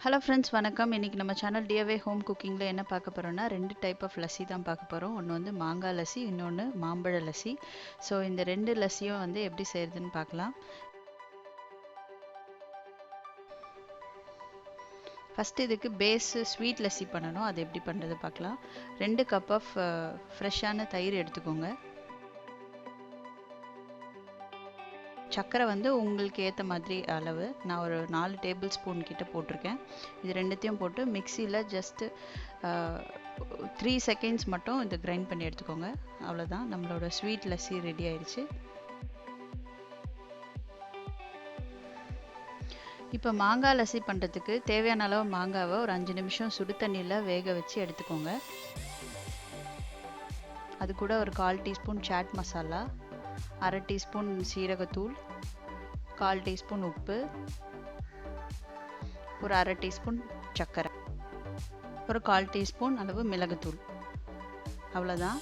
Hello friends, வணக்கம். இன்றைக்கி நம்ம சேனல் டிஏவே ஹோம் குக்கிங்கில் என்ன பார்க்க போகிறோன்னா 2 டைப் ஆஃப் லஸ்ஸி தான் பார்க்க போகிறோம். ஒன்று வந்து மாங்காய் லஸ்ஸி, இன்னொன்று மாம்பழ லஸ்ஸி. ஸோ இந்த 2 லஸ்ஸியும் வந்து எப்படி செய்கிறதுன்னு பார்க்கலாம். ஃபஸ்ட்டு இதுக்கு பேஸு ஸ்வீட் லஸ்ஸி பண்ணணும். அது எப்படி பண்ணுறது பார்க்கலாம். 2 கப் ஆஃப் ஃப்ரெஷ்ஷான தயிர் எடுத்துக்கோங்க. சர்க்கரை வந்து உங்களுக்கு ஏற்ற மாதிரி அளவு. நான் ஒரு 4 டேபிள் ஸ்பூன் கிட்ட போட்டிருக்கேன். இது ரெண்டுத்தையும் போட்டு மிக்சியில் ஜஸ்ட்டு 3 செகண்ட்ஸ் மட்டும் இதை கிரைண்ட் பண்ணி எடுத்துக்கோங்க. அவ்வளோதான், நம்மளோட ஸ்வீட் லஸ்ஸி ரெடி ஆயிடுச்சு. இப்போ மாங்காய் லஸ்ஸி பண்ணுறதுக்கு தேவையான அளவு மாங்காவை ஒரு 5 நிமிஷம் சுடு தண்ணியில் வேக வச்சு எடுத்துக்கோங்க. அது கூட ஒரு 1/4 டீஸ்பூன் சாட் மசாலா, 1/2 டீஸ்பூன் சீரகத்தூள், 1/4 டீஸ்பூன் உப்பு, ஒரு 1/2 டீஸ்பூன் சர்க்கரை, ஒரு 1/4 டீஸ்பூன் அளவு மிளகுத்தூள். அவ்வளோதான்.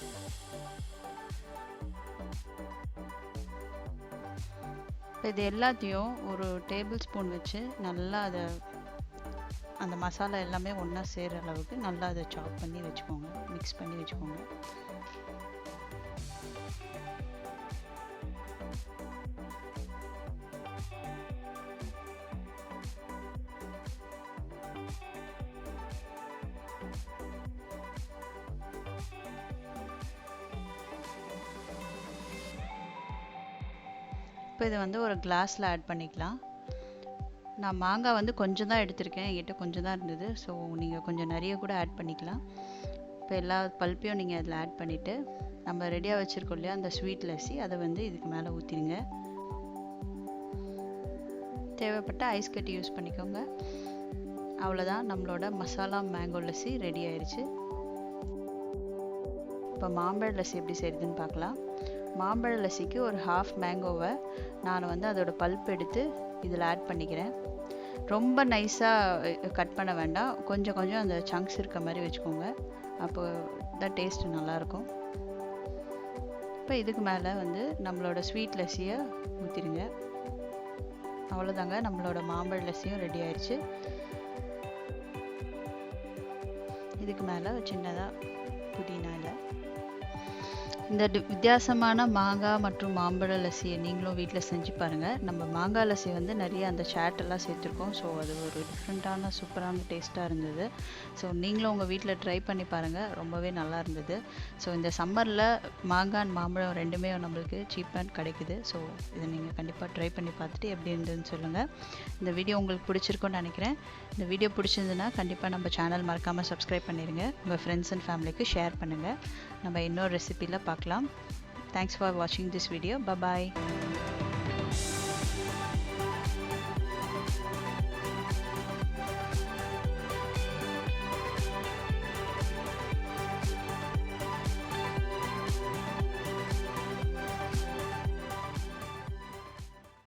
இப்போ இது எல்லாத்தையும் ஒரு டேபிள் ஸ்பூன் வச்சு நல்லா அந்த மசாலா எல்லாமே ஒன்றா சேர்கிற அளவுக்கு நல்லா அதை சாப் பண்ணி வச்சுக்கோங்க, மிக்ஸ் பண்ணி வச்சுக்கோங்க. இப்போ இதை வந்து ஒரு கிளாஸில் ஆட் பண்ணிக்கலாம். நான் மாங்காய் வந்து கொஞ்சம் தான் எடுத்திருக்கேன், என்கிட்ட கொஞ்சம் தான் இருந்தது. ஸோ நீங்கள் கொஞ்சம் நிறைய கூட ஆட் பண்ணிக்கலாம். இப்போ எல்லா பல்ப்பையும் நீங்கள் அதில் ஆட் பண்ணிவிட்டு நம்ம ரெடியாக வச்சுருக்கோம் இல்லையா அந்த ஸ்வீட் லஸ்ஸி, அதை வந்து இதுக்கு மேலே ஊற்றிடுங்க. தேவைப்பட்ட ஐஸ் கட்டி யூஸ் பண்ணிக்கோங்க. அவ்வளோதான், நம்மளோட மசாலா மேங்கோ லஸ்ஸி ரெடி ஆயிடுச்சு. இப்போ மாம்பழ லஸ்ஸி எப்படி செய்யுதுன்னு பார்க்கலாம். மாம்பழ லஸ்ஸிக்கு ஒரு 1/2 மேங்கோவை நான் வந்து அதோட பல்ப் எடுத்து இதில் ஆட் பண்ணிக்கிறேன். ரொம்ப நைஸாக கட் பண்ண வேண்டாம், கொஞ்சம் கொஞ்சம் அந்த சங்க்ஸ் இருக்க மாதிரி வச்சுக்கோங்க. அப்போ தான் டேஸ்ட்டு நல்லாயிருக்கும். இப்போ இதுக்கு மேலே வந்து நம்மளோட ஸ்வீட் லஸ்ஸியை ஊற்றிடுங்க. அவ்வளோதாங்க, நம்மளோட மாம்பழ லஸ்ஸியும் ரெடி ஆயிடுச்சு. இதுக்கு மேலே சின்னதாக புதினா இல்லை. இந்த வித்தியாசமான மாங்காய் மற்றும் மாம்பழ லஸ்ஸியை நீங்களும் வீட்டில் செஞ்சு பாருங்கள். நம்ம மாங்காய் லஸ்ஸி வந்து நிறைய அந்த சாட்டெல்லாம் சேர்த்துருக்கோம். ஸோ அது ஒரு டிஃப்ரெண்ட்டான சூப்பரான டேஸ்ட்டாக இருந்தது. ஸோ நீங்களும் உங்கள் வீட்டில் ட்ரை பண்ணி பாருங்கள், ரொம்பவே நல்லா இருந்தது. ஸோ இந்த சம்மரில் மாங்காய் அண்ட் மாம்பழம் ரெண்டுமே நம்மளுக்கு சீப் அண்ட் கிடைக்குது. ஸோ இதை நீங்கள் கண்டிப்பாக ட்ரை பண்ணி பார்த்துட்டு எப்படி இருந்ததுன்னு சொல்லுங்கள். இந்த வீடியோ உங்களுக்கு பிடிச்சிருக்குன்னு நினைக்கிறேன். இந்த வீடியோ பிடிச்சிருந்துன்னா கண்டிப்பாக நம்ம சேனல் மறக்காமல் சப்ஸ்கிரைப் பண்ணிடுங்க. உங்கள் ஃப்ரெண்ட்ஸ் அண்ட் ஃபேமிலிக்கு ஷேர் பண்ணுங்கள். நம்ம இன்னொரு ரெசிபியில் பார்க்கலாம். Thanks for watching this video. Bye bye.